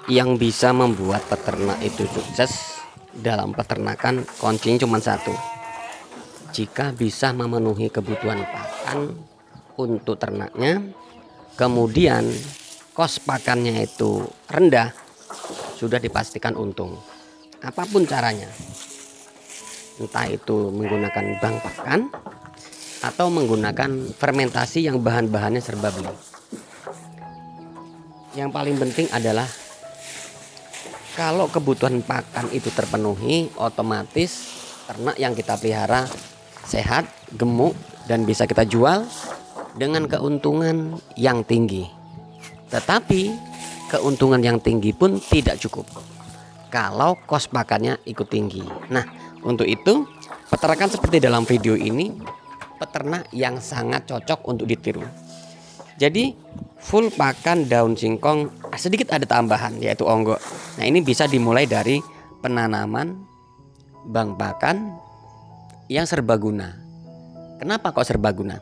Yang bisa membuat peternak itu sukses dalam peternakan kuncinya cuma satu. Jika bisa memenuhi kebutuhan pakan untuk ternaknya, kemudian kos pakannya itu rendah, sudah dipastikan untung. Apapun caranya, entah itu menggunakan bank pakan atau menggunakan fermentasi yang bahan-bahannya serba beli. Yang paling penting adalah kalau kebutuhan pakan itu terpenuhi, otomatis ternak yang kita pelihara sehat, gemuk, dan bisa kita jual dengan keuntungan yang tinggi. Tetapi keuntungan yang tinggi pun tidak cukup kalau kos pakannya ikut tinggi. Nah, untuk itu peternakan seperti dalam video ini peternak yang sangat cocok untuk ditiru. Jadi full pakan daun singkong, sedikit ada tambahan yaitu onggo. Nah, ini bisa dimulai dari penanaman bank pakan yang serbaguna. Kenapa kok serbaguna?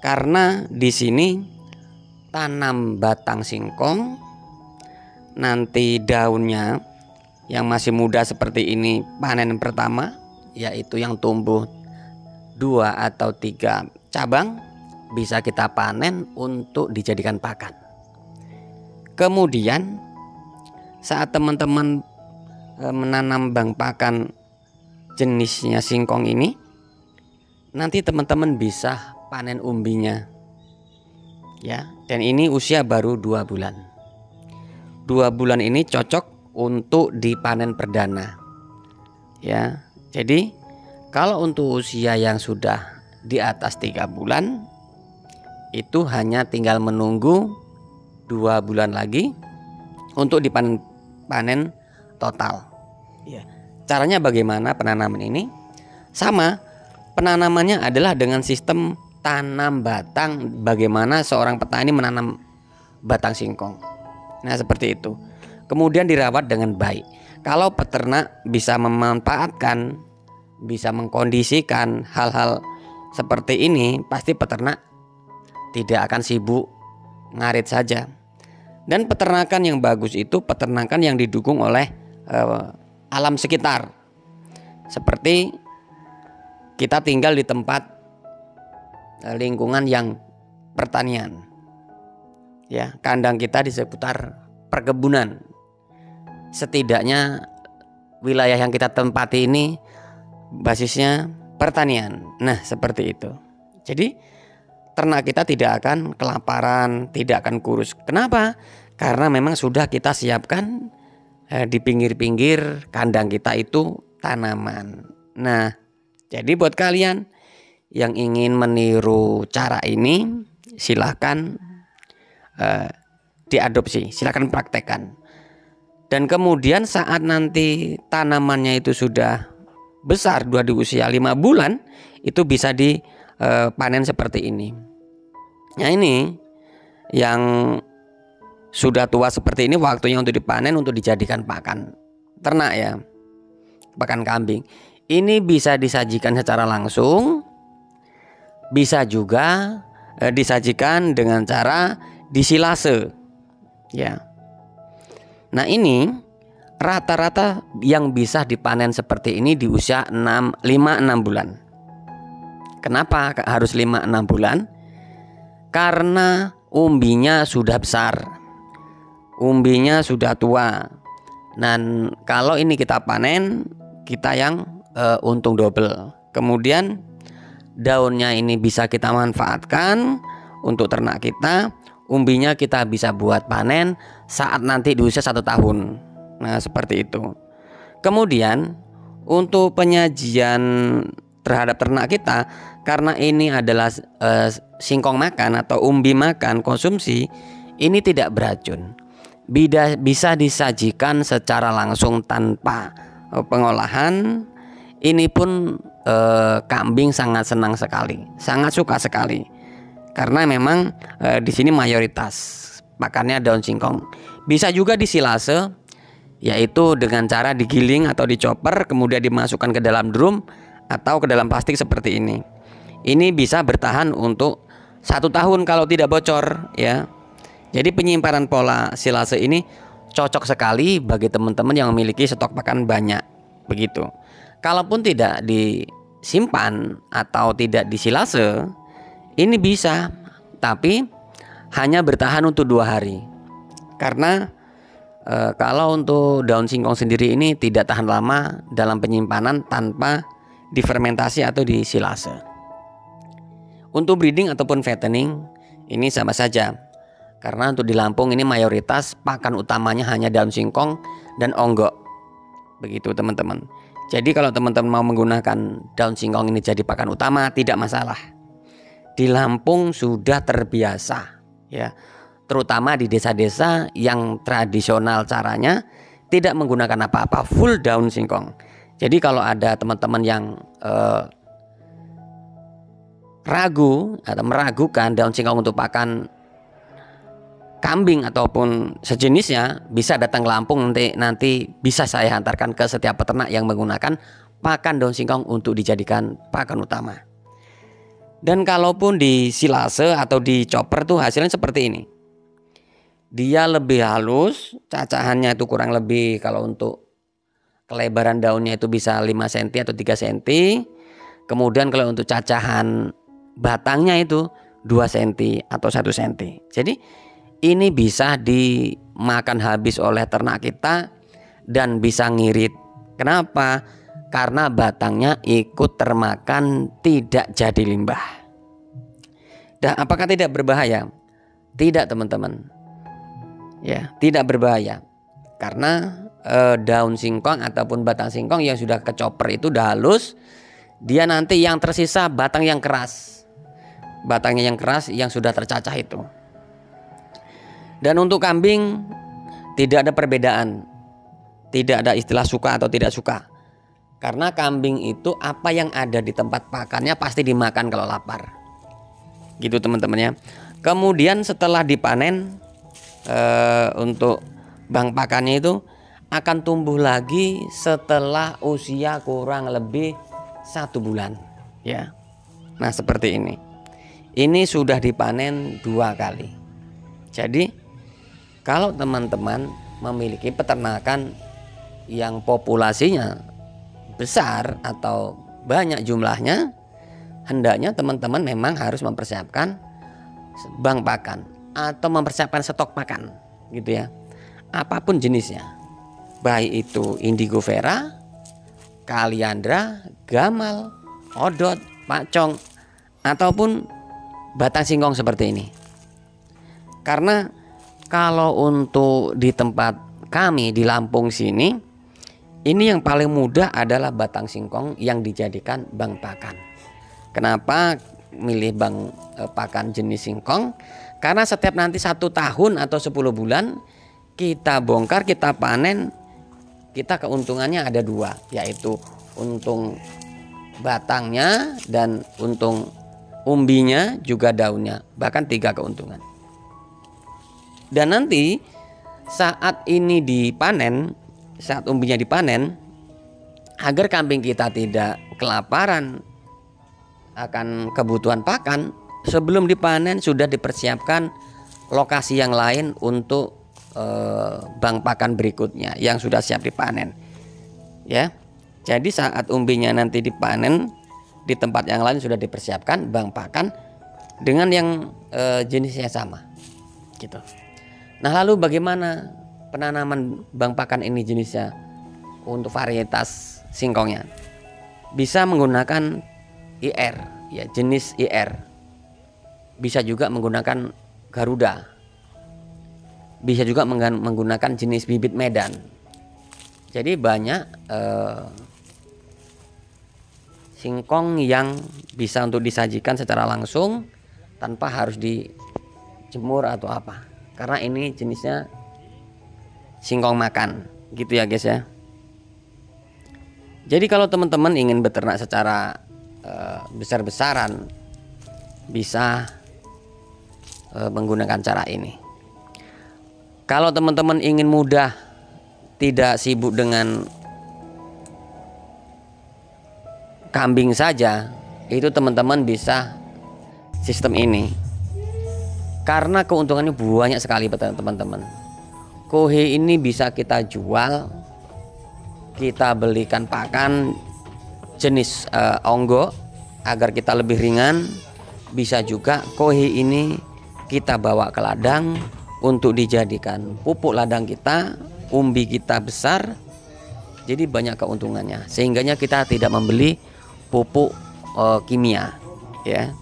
Karena di sini tanam batang singkong, nanti daunnya yang masih muda seperti ini panen pertama, yaitu yang tumbuh 2 atau 3 cabang, bisa kita panen untuk dijadikan pakan. Kemudian saat teman-teman menanam bank pakan jenisnya singkong ini, nanti teman-teman bisa panen umbinya ya, dan ini usia baru 2 bulan. 2 bulan ini cocok untuk dipanen perdana ya. Jadi kalau untuk usia yang sudah di atas 3 bulan, itu hanya tinggal menunggu 2 bulan lagi untuk dipanen total ya. Caranya bagaimana penanaman ini? Sama, penanamannya adalah dengan sistem tanam batang, bagaimana seorang petani menanam batang singkong. Nah, seperti itu. Kemudian dirawat dengan baik. Kalau peternak bisa memanfaatkan, bisa mengkondisikan hal-hal seperti ini, pasti peternak tidak akan sibuk ngarit saja. Dan peternakan yang bagus itu peternakan yang didukung oleh alam sekitar. Seperti kita tinggal di tempat lingkungan yang pertanian ya, kandang kita di seputar perkebunan. Setidaknya wilayah yang kita tempati ini basisnya pertanian. Nah, seperti itu. Jadi ternak kita tidak akan kelaparan, tidak akan kurus. Kenapa? Karena memang sudah kita siapkan di pinggir-pinggir kandang kita itu tanaman. Nah, jadi buat kalian yang ingin meniru cara ini, silahkan diadopsi, silahkan praktekkan. Dan kemudian saat nanti tanamannya itu sudah besar, di usia 5 bulan, itu bisa dipanen seperti ini. Nah, ini yang sudah tua seperti ini waktunya untuk dipanen, untuk dijadikan pakan ternak ya, pakan kambing. Ini bisa disajikan secara langsung, bisa juga disajikan dengan cara disilase ya. Nah, ini rata-rata yang bisa dipanen seperti ini di usia 5-6 bulan. Kenapa harus 5-6 bulan? Karena umbinya sudah besar, umbinya sudah tua. Dan kalau ini kita panen, kita yang untung double. Kemudian daunnya ini bisa kita manfaatkan untuk ternak kita. Umbinya kita bisa buat panen saat nanti di usia 1 tahun. Nah, seperti itu. Kemudian untuk penyajian terhadap ternak kita, karena ini adalah singkong makan atau umbi makan konsumsi, ini tidak beracun. Bisa disajikan secara langsung tanpa pengolahan. Ini pun kambing sangat senang sekali, sangat suka sekali. Karena memang di sini mayoritas makannya daun singkong. Bisa juga disilase, yaitu dengan cara digiling atau dicoper, kemudian dimasukkan ke dalam drum atau ke dalam plastik seperti ini. Ini bisa bertahan untuk 1 tahun kalau tidak bocor ya. Jadi penyimpanan pola silase ini cocok sekali bagi teman-teman yang memiliki stok pakan banyak. Begitu. Kalaupun tidak disimpan atau tidak disilase, ini bisa, tapi hanya bertahan untuk 2 hari. Karena kalau untuk daun singkong sendiri ini tidak tahan lama dalam penyimpanan tanpa difermentasi atau disilase. Untuk breeding ataupun fattening ini sama saja. Karena untuk di Lampung ini mayoritas pakan utamanya hanya daun singkong dan onggok. Begitu teman-teman. Jadi kalau teman-teman mau menggunakan daun singkong ini jadi pakan utama, tidak masalah. Di Lampung sudah terbiasa, ya, terutama di desa-desa yang tradisional caranya tidak menggunakan apa-apa, full daun singkong. Jadi kalau ada teman-teman yang ragu atau meragukan daun singkong untuk pakan kambing ataupun sejenisnya, bisa datang ke Lampung, nanti bisa saya hantarkan ke setiap peternak yang menggunakan pakan daun singkong untuk dijadikan pakan utama. Dan kalaupun disilase atau dicoper tuh hasilnya seperti ini. Dia lebih halus, cacahannya itu kurang lebih, kalau untuk kelebaran daunnya itu bisa 5 cm atau 3 cm. Kemudian kalau untuk cacahan batangnya itu 2 cm atau 1 cm. Jadi ini bisa dimakan habis oleh ternak kita dan bisa ngirit. Kenapa? Karena batangnya ikut termakan, tidak jadi limbah. Dan apakah tidak berbahaya? Tidak teman-teman. Ya, tidak berbahaya. Karena daun singkong ataupun batang singkong yang sudah kecoper itu udah halus, dia nanti yang tersisa batang yang keras. Batangnya yang keras yang sudah tercacah itu. Dan untuk kambing tidak ada perbedaan. Tidak ada istilah suka atau tidak suka. Karena kambing itu apa yang ada di tempat pakannya pasti dimakan kalau lapar. Gitu teman-teman ya. Kemudian setelah dipanen untuk bang pakannya itu akan tumbuh lagi setelah usia kurang lebih 1 bulan. Ya. Nah seperti ini. Ini sudah dipanen 2 kali. Jadi kalau teman-teman memiliki peternakan yang populasinya besar atau banyak jumlahnya, hendaknya teman-teman memang harus mempersiapkan bank pakan atau mempersiapkan stok pakan, gitu ya. Apapun jenisnya, baik itu indigo vera, kaliandra, gamal, odot, pacong, ataupun batang singkong seperti ini. Karena kalau untuk di tempat kami di Lampung sini, ini yang paling mudah adalah batang singkong yang dijadikan bang pakan. Kenapa milih bang pakan jenis singkong? Karena setiap nanti 1 tahun atau 10 bulan kita bongkar, kita panen, kita keuntungannya ada 2, yaitu untung batangnya dan untung umbinya juga daunnya, bahkan 3 keuntungan. Dan nanti saat ini dipanen, saat umbinya dipanen, agar kambing kita tidak kelaparan akan kebutuhan pakan, sebelum dipanen sudah dipersiapkan lokasi yang lain untuk bank pakan berikutnya yang sudah siap dipanen. Ya. Jadi saat umbinya nanti dipanen, di tempat yang lain sudah dipersiapkan bank pakan dengan yang jenisnya sama. Gitu. Nah lalu bagaimana penanaman bang pakan ini jenisnya untuk varietas singkongnya? Bisa menggunakan IR, ya jenis IR. Bisa juga menggunakan Garuda. Bisa juga menggunakan jenis bibit Medan. Jadi banyak singkong yang bisa untuk disajikan secara langsung tanpa harus dijemur atau apa. Karena ini jenisnya singkong makan, gitu ya guys ya. Jadi kalau teman-teman ingin beternak secara besar-besaran, bisa menggunakan cara ini. Kalau teman-teman ingin mudah, tidak sibuk dengan kambing saja, itu teman-teman bisa sistem ini. Karena keuntungannya banyak sekali teman-teman. Kohe ini bisa kita jual, kita belikan pakan jenis onggo agar kita lebih ringan. Bisa juga kohe ini kita bawa ke ladang untuk dijadikan pupuk ladang kita, umbi kita besar. Jadi banyak keuntungannya, sehingganya kita tidak membeli pupuk kimia ya.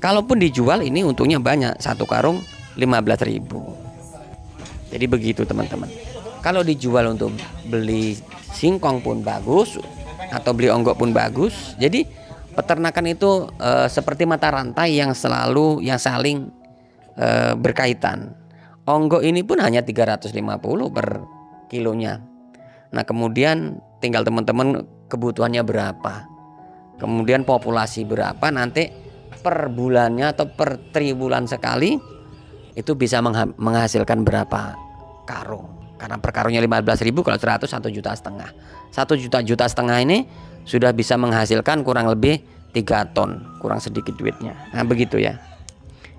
Kalaupun dijual ini untungnya banyak, satu karung 15.000. Jadi begitu teman-teman. Kalau dijual untuk beli singkong pun bagus, atau beli onggok pun bagus. Jadi peternakan itu seperti mata rantai yang saling berkaitan. Onggok ini pun hanya 350 per kilonya. Nah kemudian tinggal teman-teman kebutuhannya berapa, kemudian populasi berapa, nanti per bulannya atau per triwulan sekali itu bisa menghasilkan berapa karung. Karena per karungnya 15.000, kalau 100 1,5 juta. 1,5 juta ini sudah bisa menghasilkan kurang lebih 3 ton, kurang sedikit duitnya. Nah begitu ya.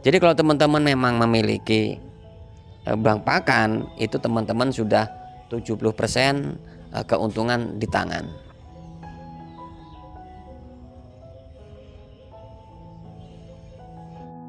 Jadi kalau teman-teman memang memiliki bank pakan, itu teman-teman sudah 70% keuntungan di tangan.